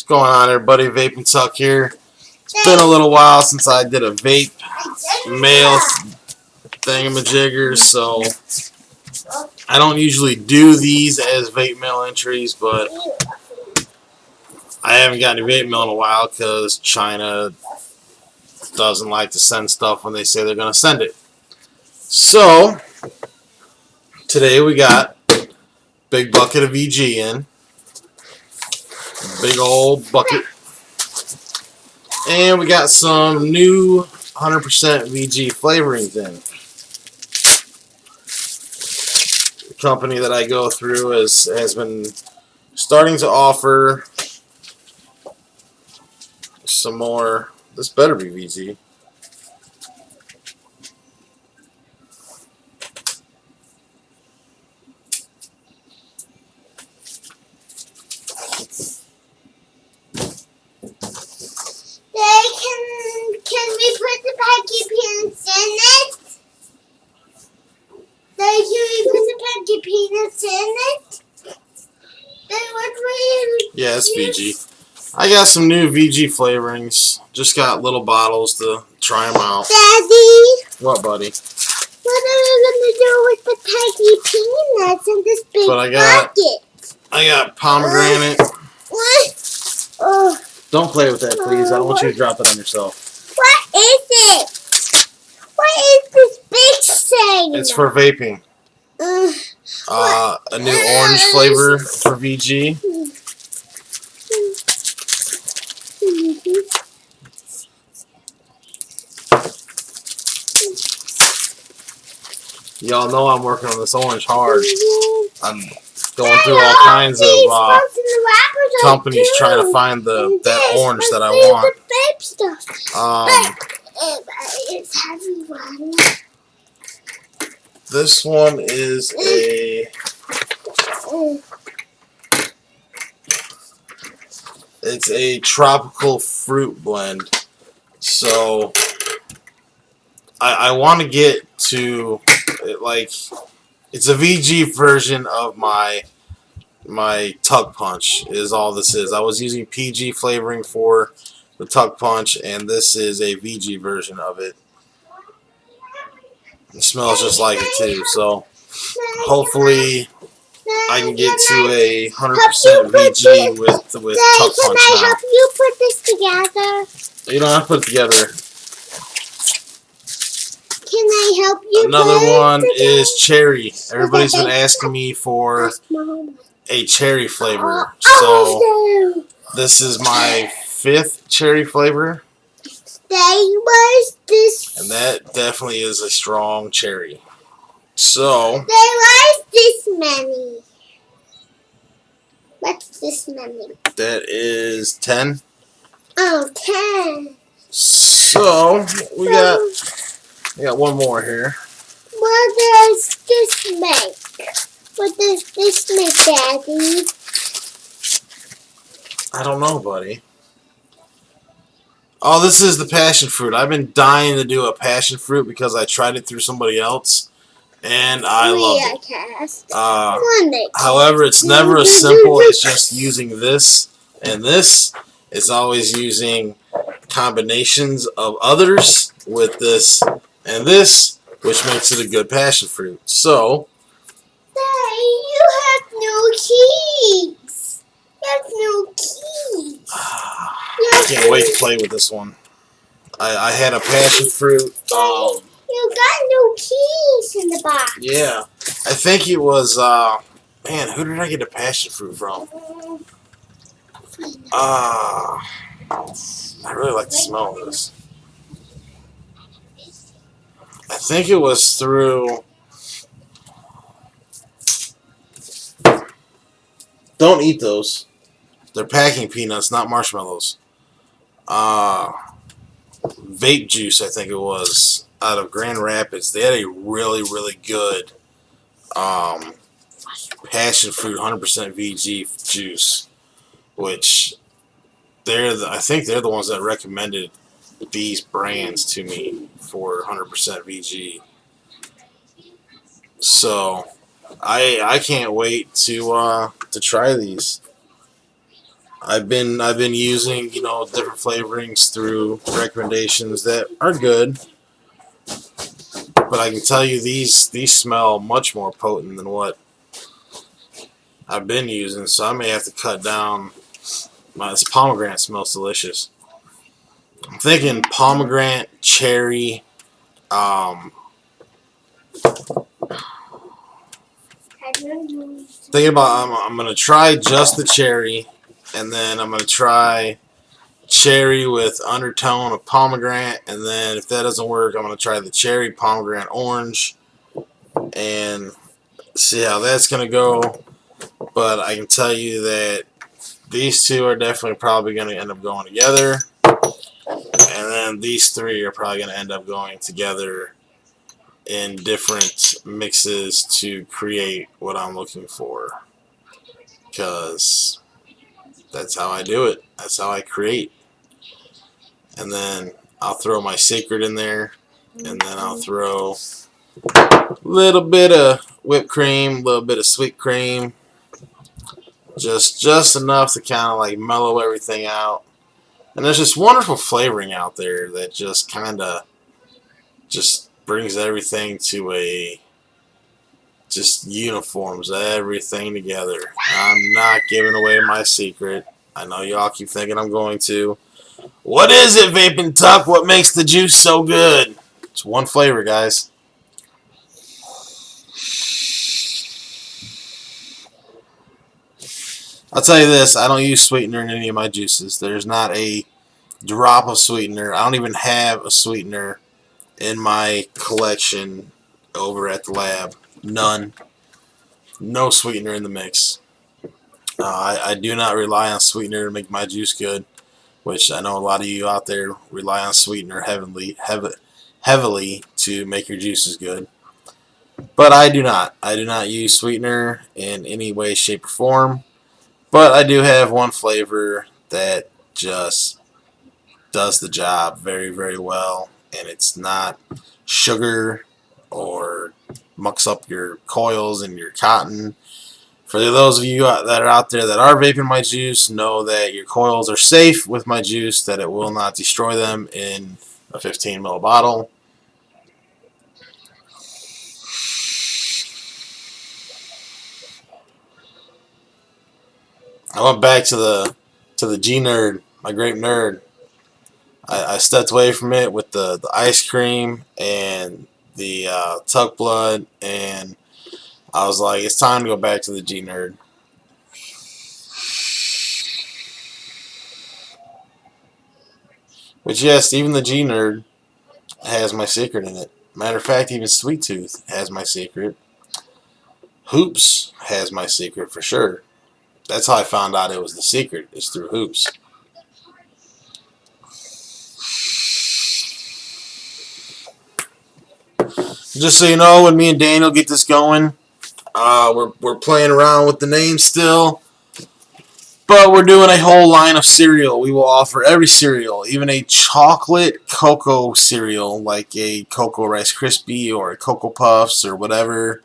going on, everybody? Vape and Tuck here. It's been a little while since I did a Vape Mail thingamajigger, so I don't usually do these as Vape Mail entries, but I haven't got any Vape Mail in a while because China doesn't like to send stuff when they say they're going to send it. So, today we got a big bucket of VG in. Big old bucket. And we got some new 100% VG flavorings in. The company that I go through has been starting to offer some more. This better be VG. Can we put the packet peanuts in it? Can we put the packet peanuts in it? Yeah, it's VG. I got some new VG flavorings. Just got little bottles to try them out. Daddy? What, buddy? What are we going to do with the packet peanuts in this big bucket? I got pomegranate. What? Oh. Don't play with that, please. I don't want you to drop it on yourself. What is it? What is this big thing? It's for vaping. A new orange flavor for VG. Y'all know I'm working on this orange hard. I'm going through all kinds of companies trying to find that orange that I want. This one is it's a tropical fruit blend. So I want to get to it, like, it's a VG version of my Tuck Punch is all this is. I was using PG flavoring for the Tuck Punch, and this is a VG version of it. It smells just like it too, so hopefully I can get to a 100% VG with Tuck Punch now. Can I help you put this together? You don't have to put it together. Can I help you? Another one is cherry. Everybody's been asking me for a cherry flavor, so this is my 5th cherry flavor. Was this? And that definitely is a strong cherry. So there was this many. What's this many? That is 10. Oh, 10. So we got one more here. What does this make? What does this make, Daddy? I don't know, buddy. Oh, this is the passion fruit. I've been dying to do a passion fruit because I tried it through somebody else, and I love it. However, it's never as simple as just using this and this. It's always using combinations of others with this and this, which makes it a good passion fruit. So, Daddy, you have no keys. You have no keys. I can't wait to play with this one. I had a passion fruit. You got no keys in the box. Yeah. I think it was, man, who did I get a passion fruit from? I really like the smell of this. I think it was through... Don't eat those. They're packing peanuts, not marshmallows. Vape Juice, I think it was, out of Grand Rapids. They had a really, really good passion fruit 100% VG juice, which I think they're the ones that recommended these brands to me for 100% VG. So I can't wait to try these. I've been using, you know, different flavorings through recommendations that are good, but I can tell you these smell much more potent than what I've been using, so I may have to cut down. This pomegranate smells delicious. I'm thinking pomegranate, cherry. Thinking about I'm gonna try just the cherry, and then I'm gonna try cherry with undertone of pomegranate, and then if that doesn't work, I'm gonna try the cherry pomegranate orange and see how that's gonna go. But I can tell you that these two are definitely probably gonna end up going together, and then these three are probably gonna end up going together in different mixes to create what I'm looking for, because that's how I do it. That's how I create. And then I'll throw my secret in there, and then I'll throw a little bit of whipped cream, a little bit of sweet cream, just enough to kind of like mellow everything out. And there's this wonderful flavoring out there that just kind of just brings everything to a, just uniforms everything together. I'm not giving away my secret. I know y'all keep thinking I'm going to. What is it, Vaping Tuck? What makes the juice so good? It's one flavor, guys. I'll tell you this, I don't use sweetener in any of my juices. There's not a drop of sweetener. I don't even have a sweetener in my collection over at the lab. None. No sweetener in the mix. I do not rely on sweetener to make my juice good, which I know a lot of you out there rely on sweetener heavily to make your juices good. But I do not. I do not use sweetener in any way, shape, or form. But I do have one flavor that just does the job very, very well, and it's not sugar or mucks up your coils and your cotton. For those of you that are out there that are vaping my juice, know that your coils are safe with my juice, that it will not destroy them in a 15 ml bottle. I went back to the G Nerd, my grape nerd. I stepped away from it with the ice cream and the tuck blood, and I was like, it's time to go back to the G Nerd. Which, yes, even the G Nerd has my secret in it. Matter of fact, even Sweet Tooth has my secret. Hoops has my secret for sure. That's how I found out it was the secret, is through Hoops. Just so you know, when me and Daniel get this going, we're playing around with the name still, but we're doing a whole line of cereal. We will offer every cereal, even a chocolate cocoa cereal, like a Cocoa Rice Krispie or a Cocoa Puffs or whatever.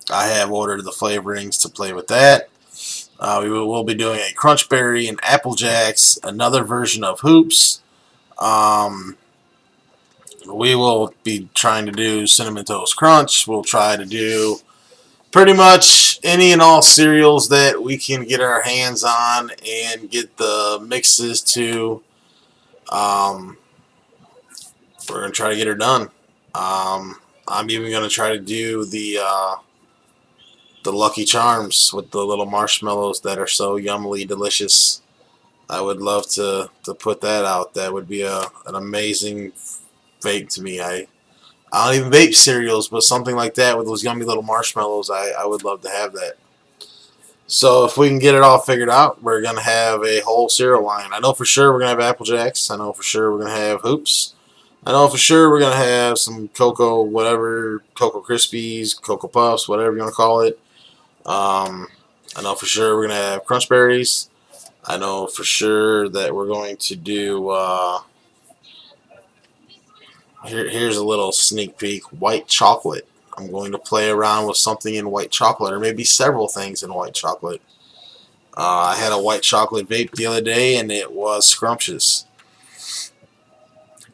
I have ordered the flavorings to play with that. We'll be doing a Crunch Berry and Apple Jacks, another version of Hoops. We will be trying to do Cinnamon Toast Crunch. We'll try to do pretty much any and all cereals that we can get our hands on and get the mixes to. We're going to try to get her done. I'm even going to try to do the Lucky Charms with the little marshmallows that are so yummily delicious. I would love to put that out. That would be an amazing vape to me. I don't even vape cereals, but something like that with those yummy little marshmallows, I would love to have that. So if we can get it all figured out, we're going to have a whole cereal line. I know for sure we're going to have Apple Jacks. I know for sure we're going to have Hoops. I know for sure we're going to have some Cocoa, whatever, Cocoa Krispies, Cocoa Puffs, whatever you want to call it. I know for sure we're going to have Crunch Berries. I know for sure that we're going to do, here's a little sneak peek, white chocolate. I'm going to play around with something in white chocolate, or maybe several things in white chocolate. I had a white chocolate vape the other day, and it was scrumptious.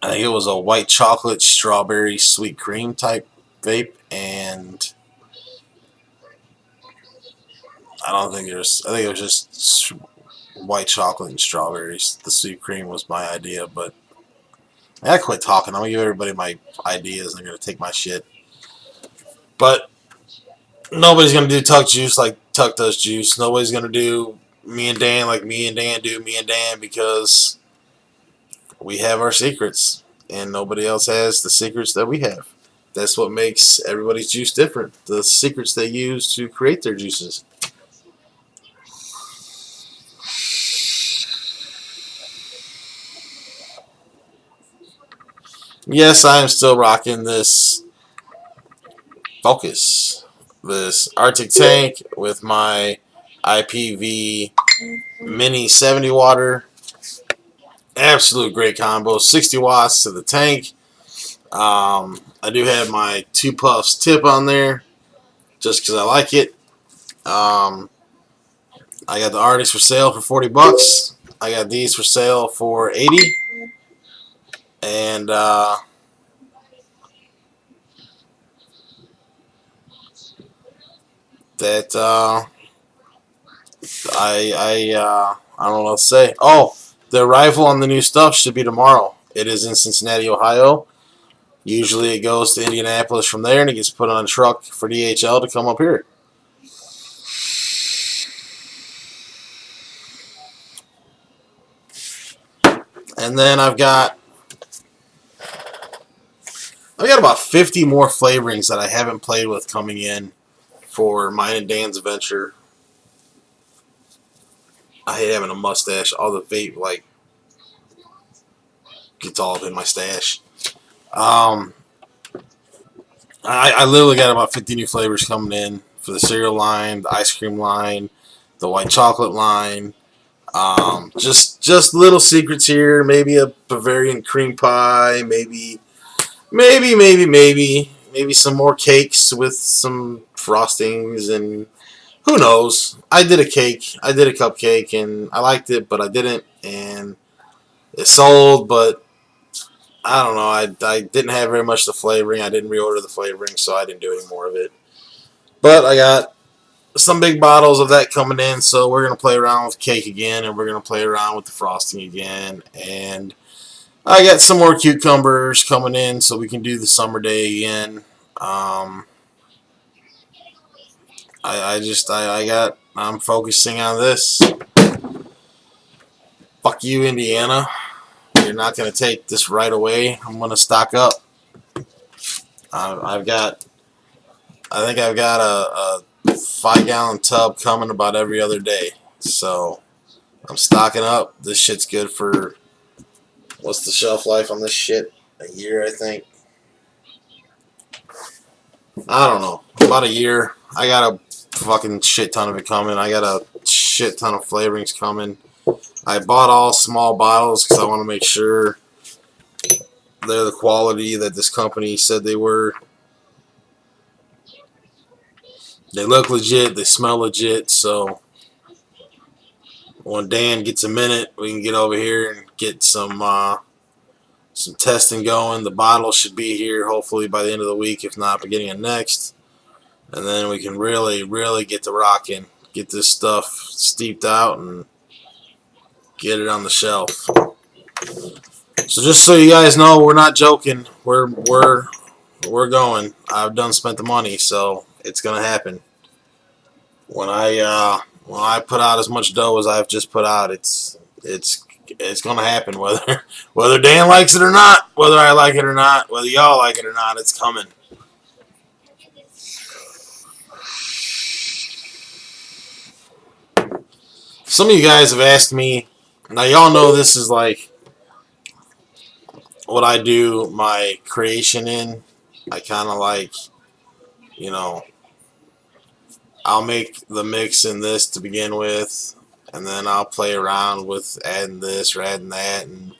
I think it was a white chocolate strawberry sweet cream type vape, and I think it was just white chocolate and strawberries. The sweet cream was my idea, but I gotta quit talking. I'm gonna give everybody my ideas. I'm gonna take my shit, but nobody's gonna do Tuck juice like Tuck does juice. Nobody's gonna do me and Dan like me and Dan do me and Dan, because we have our secrets, and nobody else has the secrets that we have. That's what makes everybody's juice different. The secrets they use to create their juices. Yes, I am still rocking this Focus, this Arctic tank with my IPV Mini 70 water. Absolute great combo. 60 watts to the tank. I do have my 2 puffs tip on there just because I like it. I got the Arctics for sale for 40 bucks. I got these for sale for 80. And that I don't know what to say. Oh, the arrival on the new stuff should be tomorrow. It is in Cincinnati, Ohio. Usually it goes to Indianapolis from there, and it gets put on a truck for DHL to come up here. And then I've got about 50 more flavorings that I haven't played with coming in for mine and Dan's adventure. I hate having a mustache. All the vape gets all up in my stash. I literally got about 50 new flavors coming in for the cereal line, the ice cream line, the white chocolate line. Just little secrets here. Maybe a Bavarian cream pie. Maybe some more cakes with some frostings, and who knows. I did a cake. I did a cupcake, and I liked it, but I didn't, and it sold, but I don't know. I didn't have very much of the flavoring. I didn't reorder the flavoring, so I didn't do any more of it. But I got some big bottles of that coming in, so we're going to play around with cake again, and we're going to play around with the frosting again, and I got some more cucumbers coming in, so we can do the summer day again. I'm focusing on this. Fuck you, Indiana. You're not going to take this right away. I'm going to stock up. I think I've got a 5-gallon tub coming about every other day. So I'm stocking up. This shit's good for, what's the shelf life on this shit? A year, I think. I don't know. About a year. I got a fucking shit ton of it coming. I got a shit ton of flavorings coming. I bought all small bottles because I want to make sure they're the quality that this company said they were. They look legit. They smell legit. So when Dan gets a minute, we can get over here and get some testing going. The bottle should be here hopefully by the end of the week, if not beginning of next. And then we can really, really get to rocking. Get this stuff steeped out and get it on the shelf. So just so you guys know, we're not joking. We're going. I've done spent the money, so it's gonna happen. When I put out as much dough as I've just put out, it's gonna happen. Whether Dan likes it or not, whether I like it or not, whether y'all like it or not, it's coming. Some of you guys have asked me. Now y'all know this is like what I do my creation in. I kind of like, you know, I'll make the mix in this to begin with, and then I'll play around with adding this or adding that, and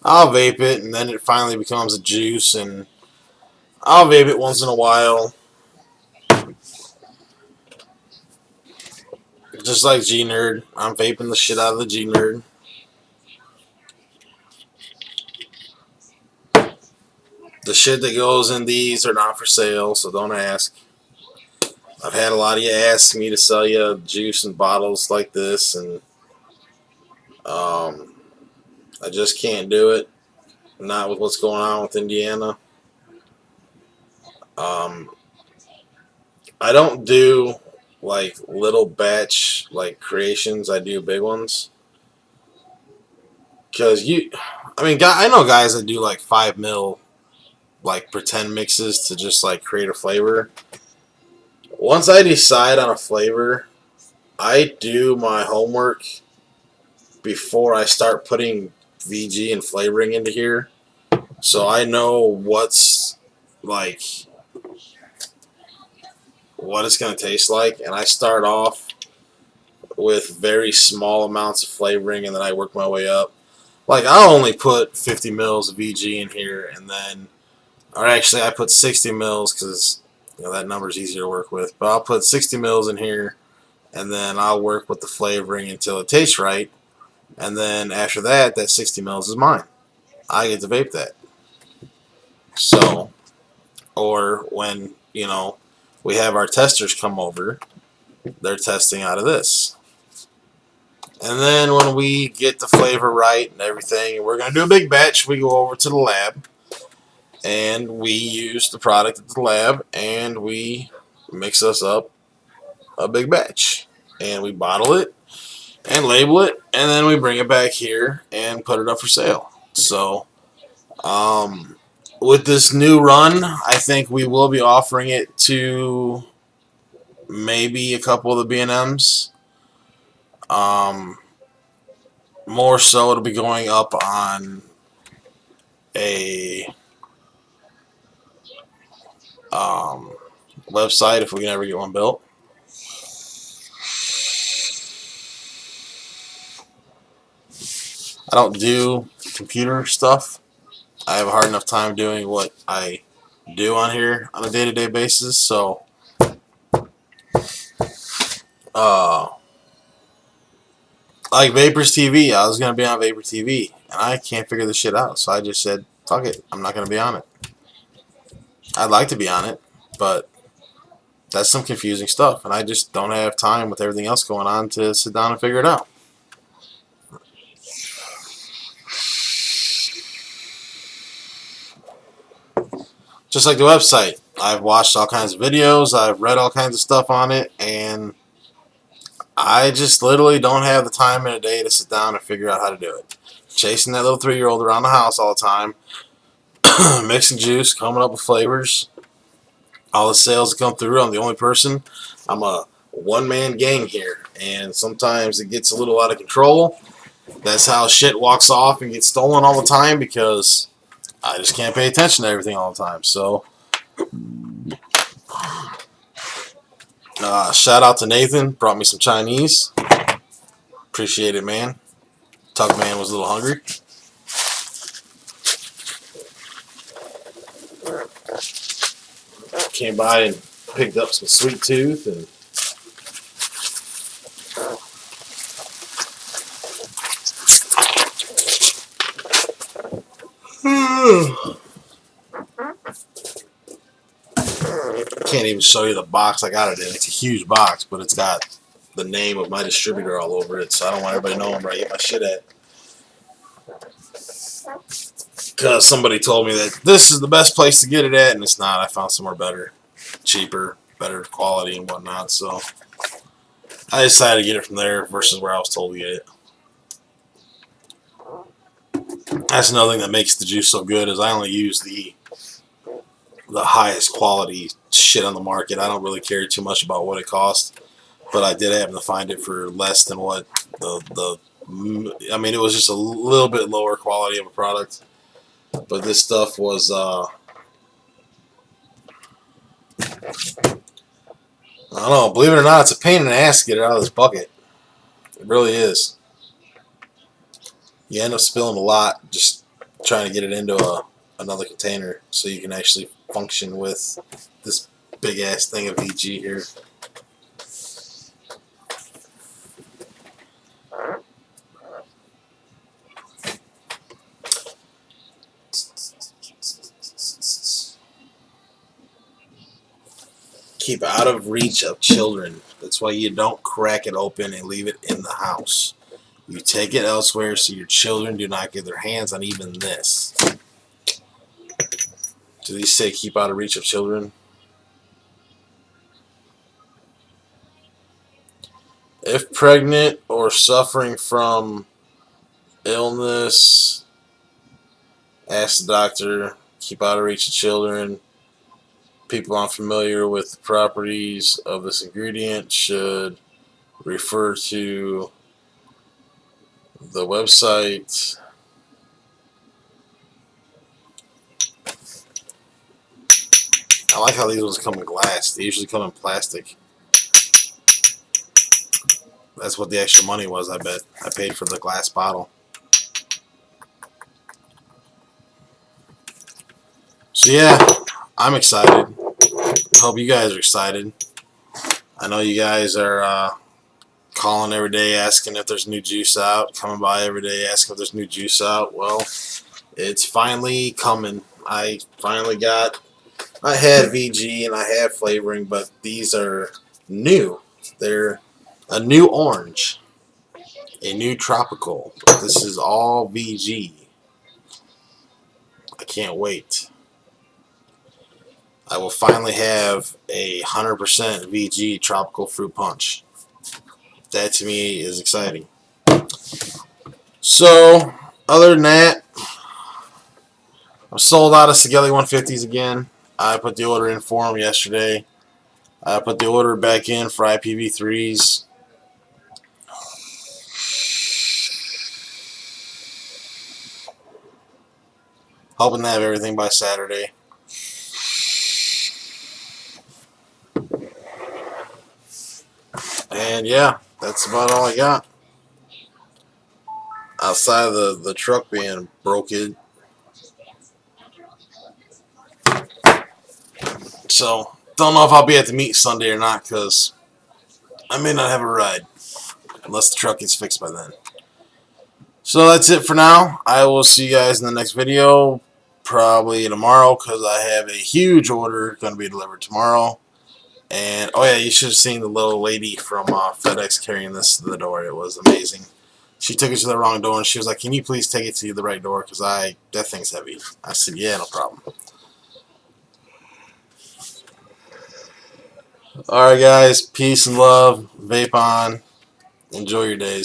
I'll vape it, and then it finally becomes a juice, and I'll vape it once in a while. just like G-Nerd, I'm vaping the shit out of the G-Nerd. The shit that goes in these are not for sale, so don't ask. I've had a lot of you ask me to sell you juice in bottles like this, and I just can't do it. Not with what's going on with Indiana. I don't do like little batch like creations. I do big ones. Because I know guys that do like 5 mil like pretend mixes to just like create a flavor. Once I decide on a flavor, I do my homework before I start putting VG and flavoring into here. So I know what's like what it's going to taste like, and I start off with very small amounts of flavoring, and then I work my way up. Like, I'll only put 50 mils of VG in here, and then, or actually I put 60 mils because that number is easier to work with, but I'll put 60 mils in here, and then I'll work with the flavoring until it tastes right, and then after that, that 60 mils is mine. I get to vape that. So, or when, we have our testers come over, they're testing out of this. And then when we get the flavor right and everything, we're going to do a big batch. We go over to the lab, and we use the product at the lab, and we mix us up a big batch. And we bottle it and label it, and then we bring it back here and put it up for sale. So, with this new run, I think we will be offering it to maybe a couple of the B&Ms. More so, it'll be going up on a website if we can ever get one built. I don't do computer stuff. I have a hard enough time doing what I do on here on a day-to-day basis, so like Vapors TV, I was going to be on Vapor TV, and I can't figure this shit out, so I just said, fuck it, I'm not going to be on it. I'd like to be on it, but that's some confusing stuff, and I just don't have time with everything else going on to sit down and figure it out. Just like the website, I've watched all kinds of videos, I've read all kinds of stuff on it, and I just literally don't have the time in a day to sit down and figure out how to do it. Chasing that little 3-year-old around the house all the time, mixing juice, coming up with flavors. All the sales that come through, I'm the only person. I'm a one-man gang here, and sometimes it gets a little out of control. That's how shit walks off and gets stolen all the time because I just can't pay attention to everything all the time. So, shout out to Nathan. Brought me some Chinese. Appreciate it, man. Tuck Man was a little hungry. Came by and picked up some Sweet Tooth and can't even show you the box I got it in. It's a huge box, but it's got the name of my distributor all over it, so I don't want everybody knowing where I get my shit at. Because somebody told me that this is the best place to get it at, and it's not. I found somewhere better, cheaper, better quality and whatnot, so I decided to get it from there versus where I was told to get it. That's another thing that makes the juice so good is I only use the highest quality shit on the market. I don't really care too much about what it costs, but I did happen to find it for less than what I mean, it was just a little bit lower quality of a product, but this stuff was I don't know, believe it or not, it's a pain in the ass to get it out of this bucket. It really is. You end up spilling a lot just trying to get it into another container so you can actually function with this big ass thing of VG here. keep out of reach of children. That's why you don't crack it open and leave it in the house. You take it elsewhere so your children do not get their hands on even this. Do these say keep out of reach of children? If pregnant or suffering from illness, ask the doctor. Keep out of reach of children. People unfamiliar with the properties of this ingredient should refer to the website. I like how these ones come in glass. They usually come in plastic. That's what the extra money was, I bet. I paid for the glass bottle. So yeah, I'm excited. Hope you guys are excited. I know you guys are calling every day asking if there's new juice out. Coming by every day asking if there's new juice out. Well, it's finally coming. I had VG and I had flavoring, but these are new. They're a new orange, a new tropical. This is all VG. I can't wait. I will finally have a 100% VG tropical fruit punch. That to me is exciting. So, other than that, I'm sold out of Sigelli 150s again. I put the order in for them yesterday. I put the order back in for IPv3s. Hoping to have everything by Saturday. And yeah, that's about all I got. Outside of the truck being broken. So, don't know if I'll be at the meet Sunday or not because I may not have a ride. Unless the truck gets fixed by then. So that's it for now. I will see you guys in the next video. Probably tomorrow because I have a huge order going to be delivered tomorrow. And, oh yeah, you should have seen the little lady from FedEx carrying this to the door. It was amazing. She took it to the wrong door and she was like, can you please take it to the right door because that thing's heavy. I said, yeah, no problem. Alright guys, peace and love. Vape on. Enjoy your days.